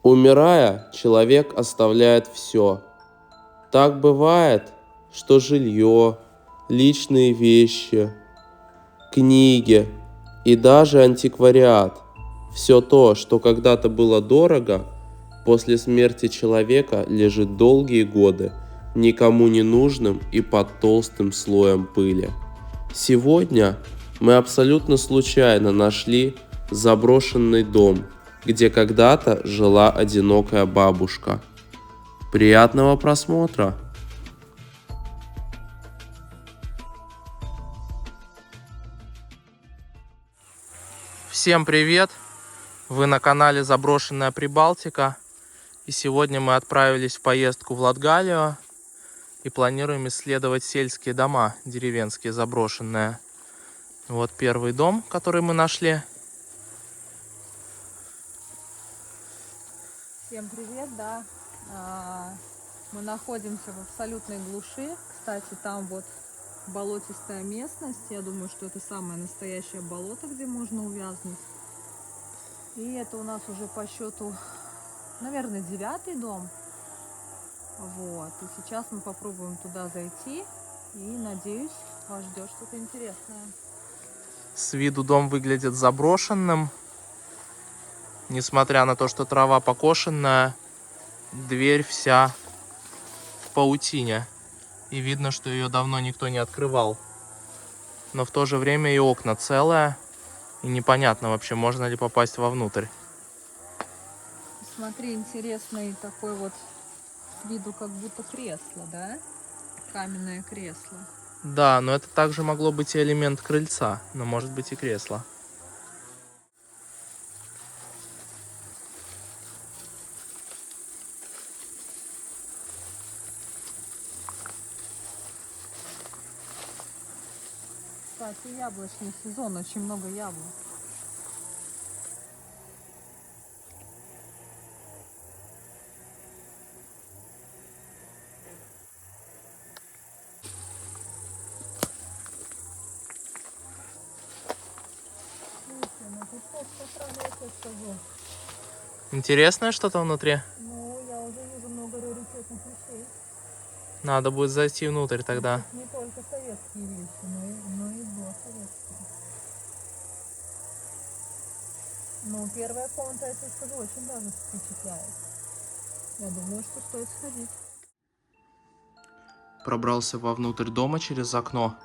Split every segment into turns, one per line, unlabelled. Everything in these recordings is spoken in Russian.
Умирая, человек оставляет все. Так бывает, что жилье, личные вещи, книги и даже антиквариат, все то, что когда-то было дорого, после смерти человека лежит долгие годы, никому не нужным и под толстым слоем пыли. Сегодня мы абсолютно случайно нашли заброшенный дом, где когда-то жила одинокая бабушка. Приятного просмотра! Всем привет! Вы на канале Заброшенная Прибалтика. И сегодня мы отправились в поездку в Латгалию и планируем исследовать сельские дома, деревенские, заброшенные. Вот первый дом, который мы нашли.
Всем привет, да. Мы находимся в абсолютной глуши. Кстати, там вот болотистая местность. Я думаю, что это самое настоящее болото, где можно увязнуть. И это у нас уже по счету, наверное, 9-й дом. Вот. И сейчас мы попробуем туда зайти. И, надеюсь, вас ждет что-то интересное.
С виду дом выглядит заброшенным. Несмотря на то, что трава покошенная, дверь вся в паутине. И видно, что ее давно никто не открывал. Но в то же время и окна целые. И непонятно вообще, можно ли попасть вовнутрь.
Смотри, интересный такой вот с виду, как будто кресло, да? Каменное кресло.
Да, но это также могло быть и элемент крыльца, но может быть и кресло.
Кстати, яблочный сезон, очень много яблок.
Интересное что-то внутри?
Ну, я уже вижу много раритетных вещей.
Надо будет зайти внутрь тогда.
Тут не только советские вещи, но и досоветские. Ну, первая комната, я тебе скажу, очень даже впечатляет. Я думаю, что стоит сходить.
Пробрался вовнутрь дома через окно,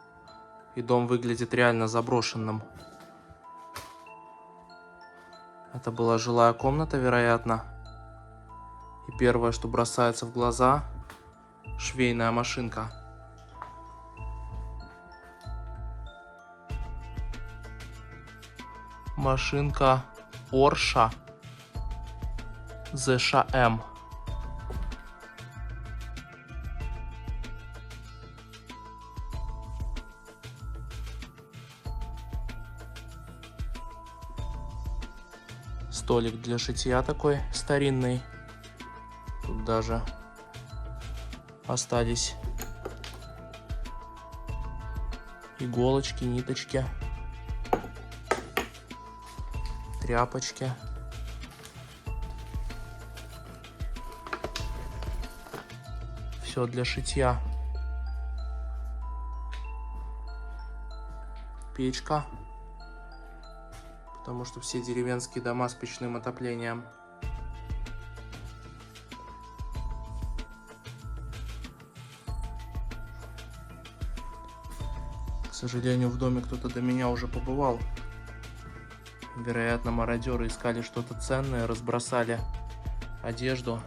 и дом выглядит реально заброшенным. Это была жилая комната, вероятно. И первое, что бросается в глаза — швейная машинка. Машинка Орша ЗШМ. Столик для шитья такой старинный. Тут даже остались иголочки, ниточки, тряпочки. Все для шитья. Печка, потому что все деревенские дома с печным отоплением. К сожалению, в доме кто-то до меня уже побывал. Вероятно, мародеры искали что-то ценное, разбросали одежду.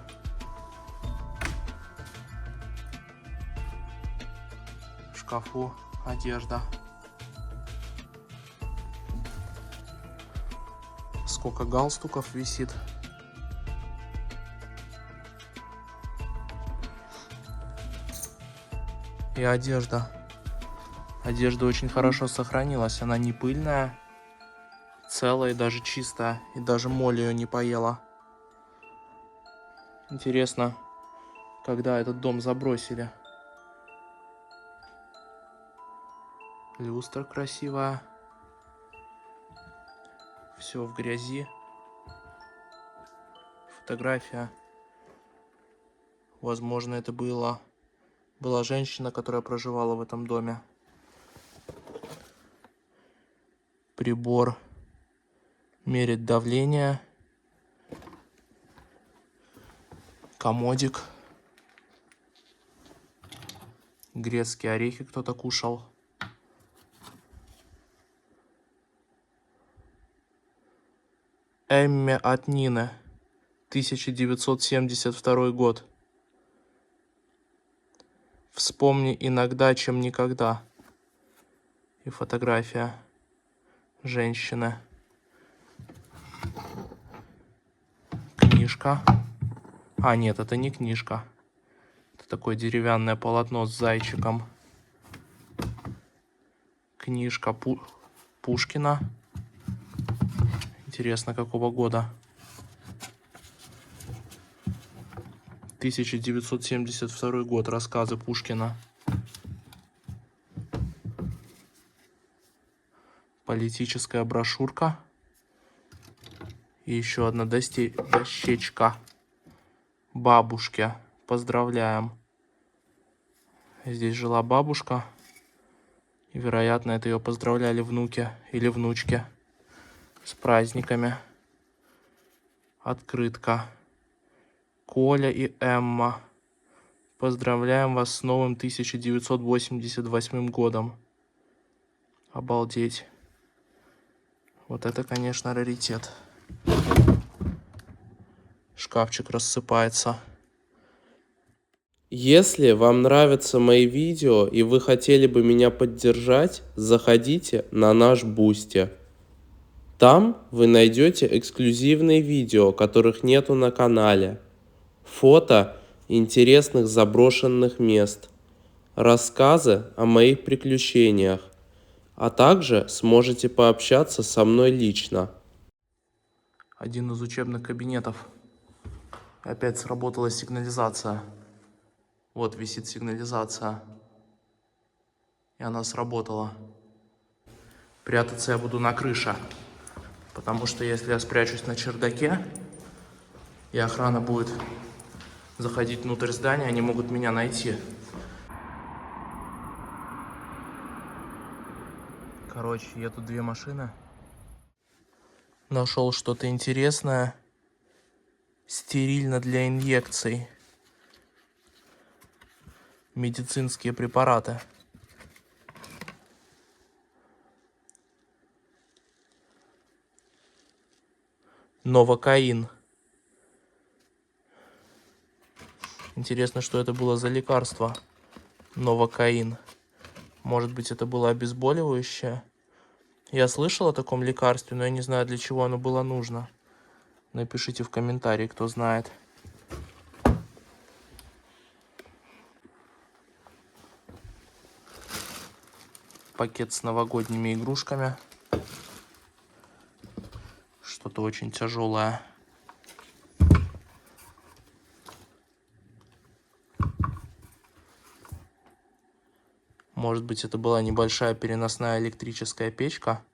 В шкафу одежда. Сколько галстуков висит. И одежда. Одежда очень хорошо сохранилась. Она не пыльная, целая и даже чистая. И даже моль ее не поела. Интересно, когда этот дом забросили. Люстра красивая. Все в грязи. фотография. Возможно, это была женщина, которая проживала в этом доме. Прибор мерить давление. Комодик. Грецкие орехи кто-то кушал. Эмме от Нины. 1972 год. Вспомни иногда, чем никогда. И фотография женщины. Книжка. А, нет, это не книжка. Это такое деревянное полотно с зайчиком. Книжка Пушкина. Интересно, какого года? 1972 год. Рассказы Пушкина. Политическая брошюрка. И еще одна дощечка. Бабушке. Поздравляем. Здесь жила бабушка. И, вероятно, это ее поздравляли внуки или внучки. С праздниками. Открытка. Коля и Эмма. Поздравляем вас с новым 1988 годом. Обалдеть. Вот это, конечно, раритет. Шкафчик рассыпается. Если вам нравятся мои видео и вы хотели бы меня поддержать, заходите на наш Бусти. Там вы найдете эксклюзивные видео, которых нету на канале. Фото интересных заброшенных мест. Рассказы о моих приключениях. А также сможете пообщаться со мной лично. Один из учебных кабинетов. Опять сработала сигнализация. Вот висит сигнализация. И она сработала. Прятаться я буду на крыше. Потому что если я спрячусь на чердаке, и охрана будет заходить внутрь здания, они могут меня найти. Короче, едут две машины. Нашел что-то интересное. Стерильно для инъекций. Медицинские препараты. Новокаин. Интересно, что это было за лекарство. Новокаин. Может быть, это было обезболивающее? Я слышал о таком лекарстве, но я не знаю, для чего оно было нужно. Напишите в комментарии, кто знает. Пакет с новогодними игрушками. Что-то очень тяжелое. Может быть, это была небольшая переносная электрическая печка.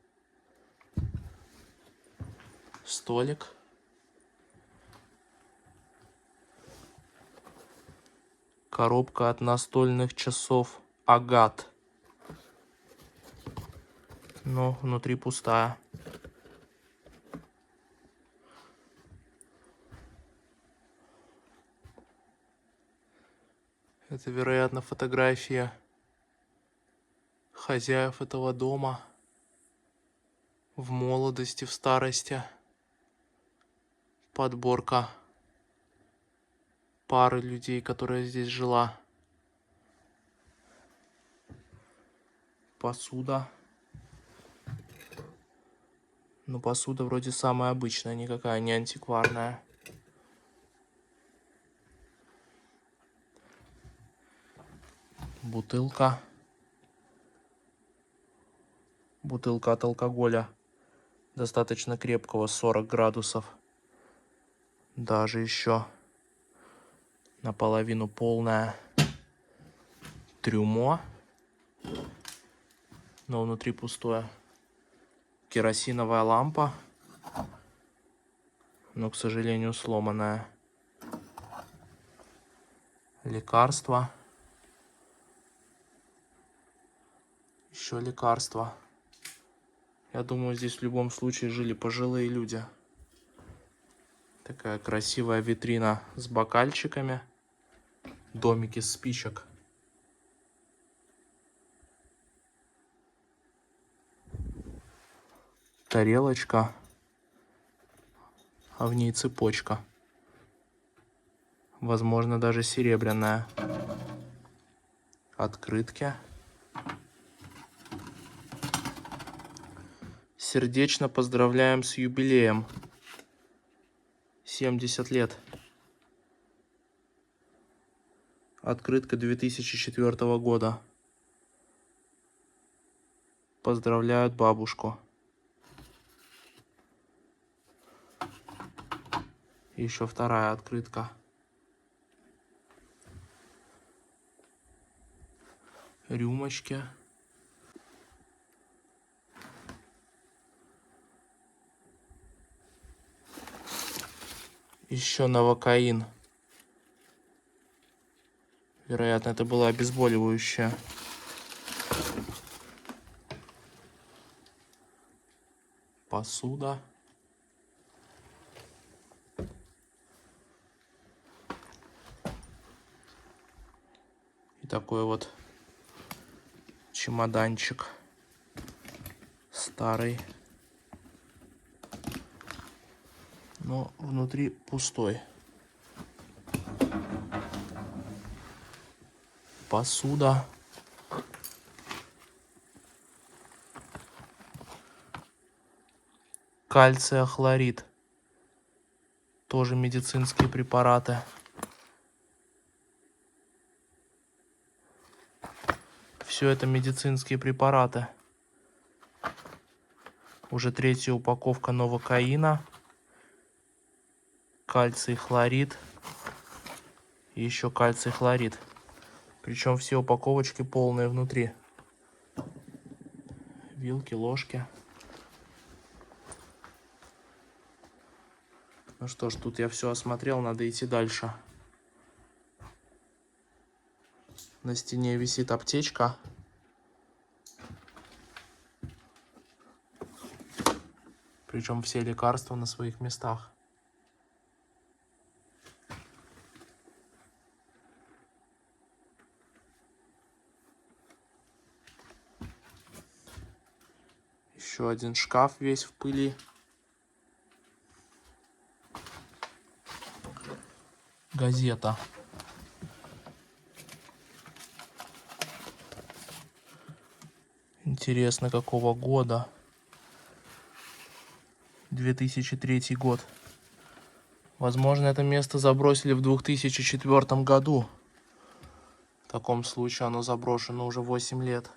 Столик. Коробка от настольных часов Агат. Но внутри пустая. Это, вероятно, фотография хозяев этого дома в молодости, в старости. Подборка пары людей, которая здесь жила. Посуда. Но посуда вроде самая обычная, никакая не антикварная. Бутылка. Бутылка от алкоголя. Достаточно крепкого, 40 градусов. Даже еще наполовину полная. Трюмо. Но внутри пустое. Керосиновая лампа. но, к сожалению, сломанная. Лекарства. Еще лекарства. Я думаю, здесь в любом случае жили пожилые люди. Такая красивая витрина с бокальчиками. Домик из спичек. Тарелочка. А в ней цепочка. Возможно, даже серебряная. Открытки. Сердечно поздравляем с юбилеем. 70 лет. Открытка 2004 года. Поздравляют бабушку. Еще вторая открытка. Рюмочки. Еще новокаин. Вероятно, это было обезболивающее. Посуда. И такой вот чемоданчик. Старый. Но внутри пустой. Посуда. Кальция хлорид. Тоже медицинские препараты. Все это медицинские препараты. Уже третья упаковка новокаина. Кальций хлорид. И еще кальций хлорид. Причем все упаковочки полные внутри. Вилки, ложки. Ну что ж, тут я все осмотрел, надо идти дальше. На стене висит аптечка. Причем все лекарства на своих местах. Еще один шкаф весь в пыли. Газета. Интересно, какого года? 2003 год. Возможно, это место забросили в 2004 году. В таком случае оно заброшено уже 8 лет.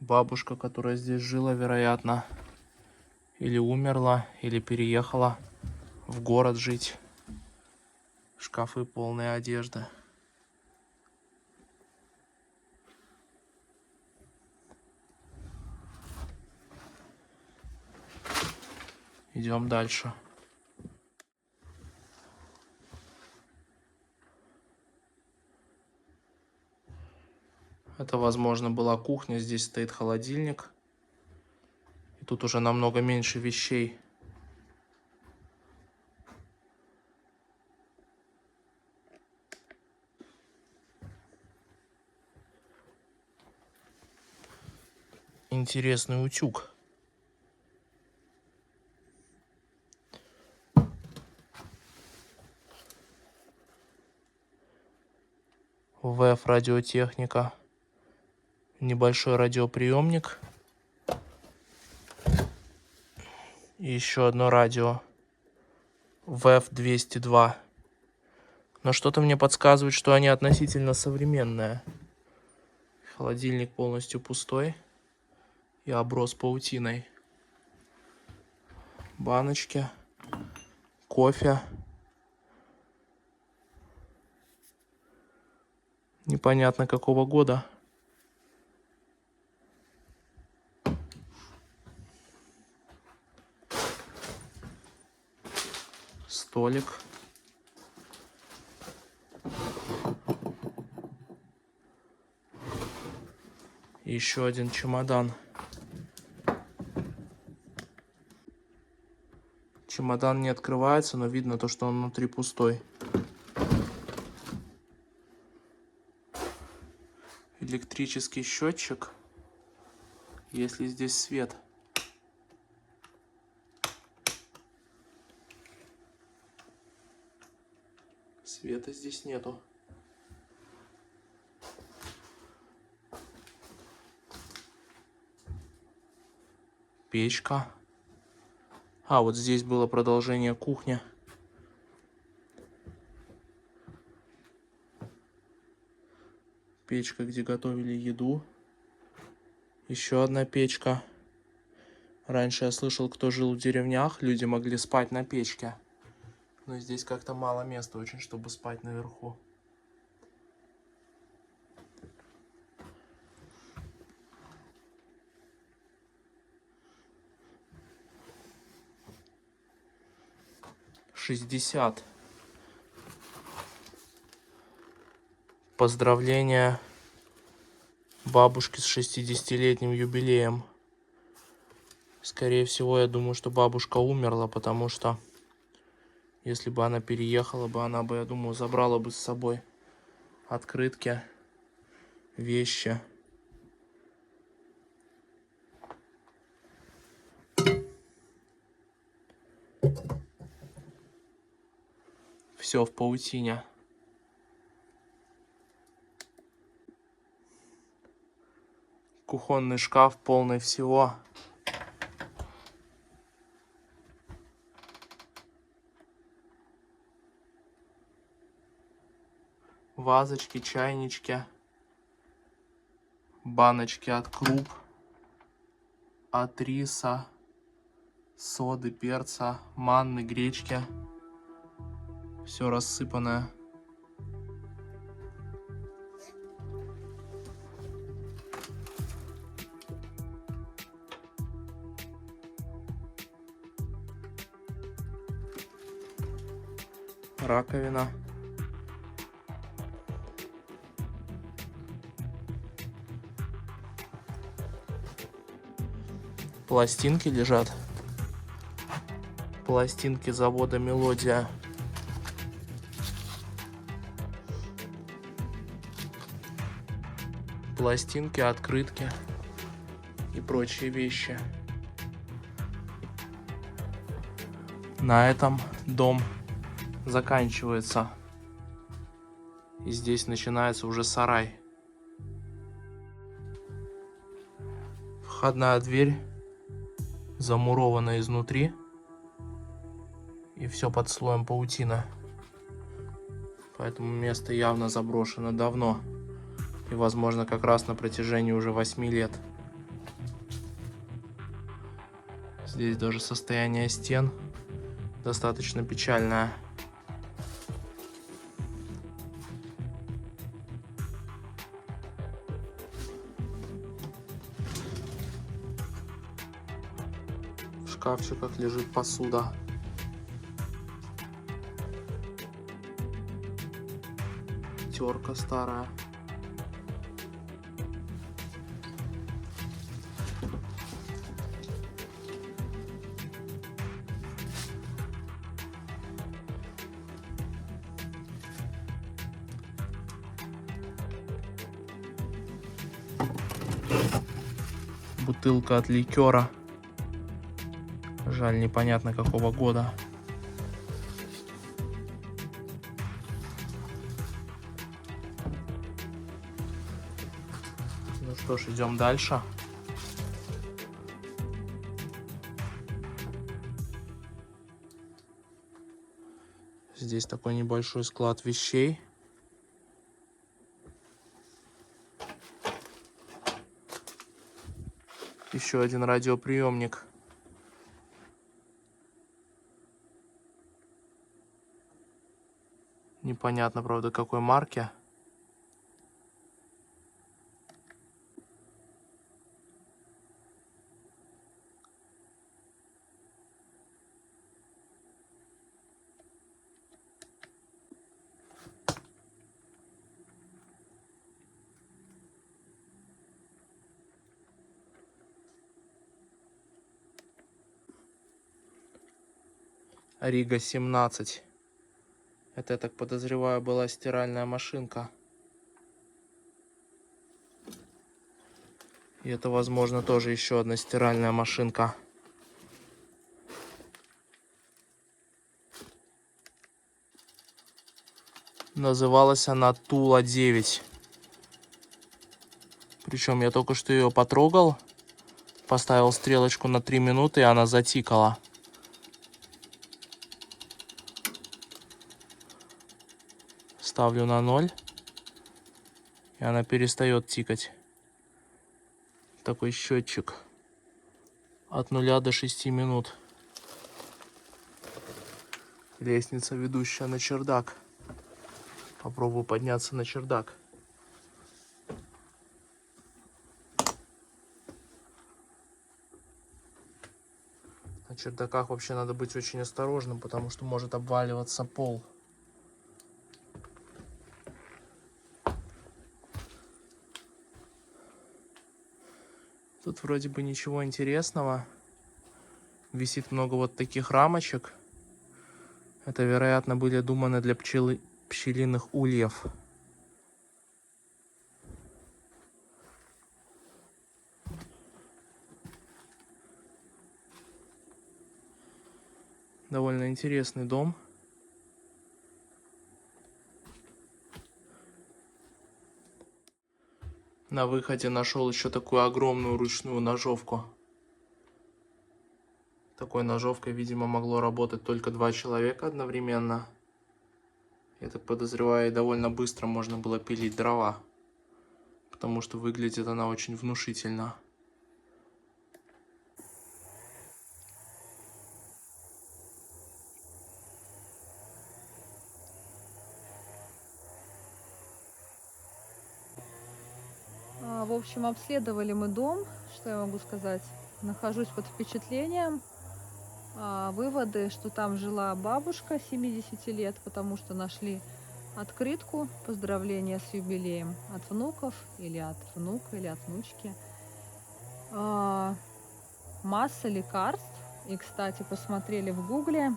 Бабушка, которая здесь жила, вероятно, или умерла, или переехала в город жить. Шкафы полные одежды. Идем дальше. Это, возможно, была кухня. Здесь стоит холодильник. И тут уже намного меньше вещей. Интересный утюг. ВФ радиотехника. Небольшой радиоприемник. И еще одно радио. ВФ 202. Но что-то мне подсказывает, что они относительно современные. Холодильник полностью пустой. И оброс паутиной. Баночки. Кофе. Непонятно какого года. столик. Еще один чемодан. Чемодан не открывается, но видно то, что он внутри пустой. Электрический счетчик, если здесь свет. Света здесь нету. Печка. А, вот здесь было продолжение кухни. Печка, где готовили еду. Еще одна печка. Раньше я слышал, кто жил в деревнях, люди могли спать на печке. Но здесь как-то мало места очень, чтобы спать наверху. $60. Поздравления бабушке с 60-летним юбилеем. Скорее всего, я думаю, что бабушка умерла, потому что если бы она переехала бы, она бы, я думаю, забрала бы с собой открытки, вещи. Все в паутине. Кухонный шкаф полный всего. Вазочки, чайнички, баночки от круп, от риса, соды, перца, манны, гречки. Все рассыпанное. Раковина. Пластинки лежат. Пластинки завода «Мелодия». Пластинки, открытки и прочие вещи. На этом дом заканчивается. И здесь начинается уже сарай. Входная дверь замурована изнутри. И все под слоем паутины. Поэтому место явно заброшено давно. И, возможно, как раз на протяжении уже 8 лет. Здесь даже состояние стен достаточно печальное. В шкафчиках лежит посуда. Терка старая. Бутылка от ликера. Жаль, непонятно какого года. Ну что ж, идем дальше. Здесь такой небольшой склад вещей. Еще один радиоприемник. Непонятно, правда, какой марки. Рига 17. Это, я так подозреваю, была стиральная машинка. И это, возможно, тоже еще одна стиральная машинка. Называлась она Тула 9. Причем я только что ее потрогал. Поставил стрелочку на 3 минуты, и она затикала. Ставлю на 0. И она перестает тикать. Такой счетчик. От 0 до 6 минут. Лестница, ведущая на чердак. Попробую подняться на чердак. На чердаках вообще надо быть очень осторожным, потому что может обваливаться пол. Тут вроде бы ничего интересного. Висит много вот таких рамочек. Это, вероятно, были думаны для пчелиных ульев. Довольно интересный дом. На выходе нашел еще такую огромную ручную ножовку. Такой ножовкой, видимо, могло работать только 2 человека одновременно. Я так подозреваю, довольно быстро можно было пилить дрова, потому что выглядит она очень внушительно.
В общем, обследовали мы дом. Что я могу сказать? Нахожусь под впечатлением. Выводы, что там жила бабушка 70 лет, потому что нашли открытку поздравления с юбилеем от внуков или от внука или от внучки. Масса лекарств. И, кстати, посмотрели в гугле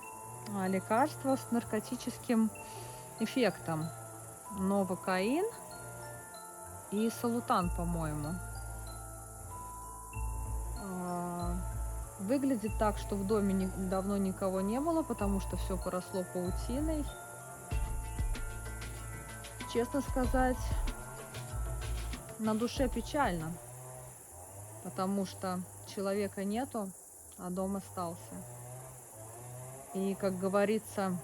лекарства с наркотическим эффектом. Новокаин и Солутан, по-моему. Выглядит так, что в доме давно никого не было, потому что все поросло паутиной. Честно сказать, на душе печально, потому что человека нету, а дом остался. И, как говорится,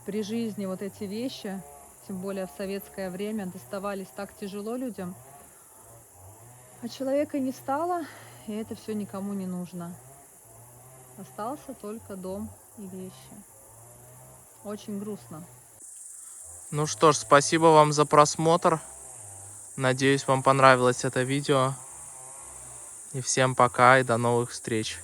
при жизни вот эти вещи, тем более в советское время, доставались так тяжело людям, а человека не стало, и это все никому не нужно. Остался только дом и вещи. Очень грустно.
Ну что ж, спасибо вам за просмотр. Надеюсь, вам понравилось это видео. И всем пока и до новых встреч.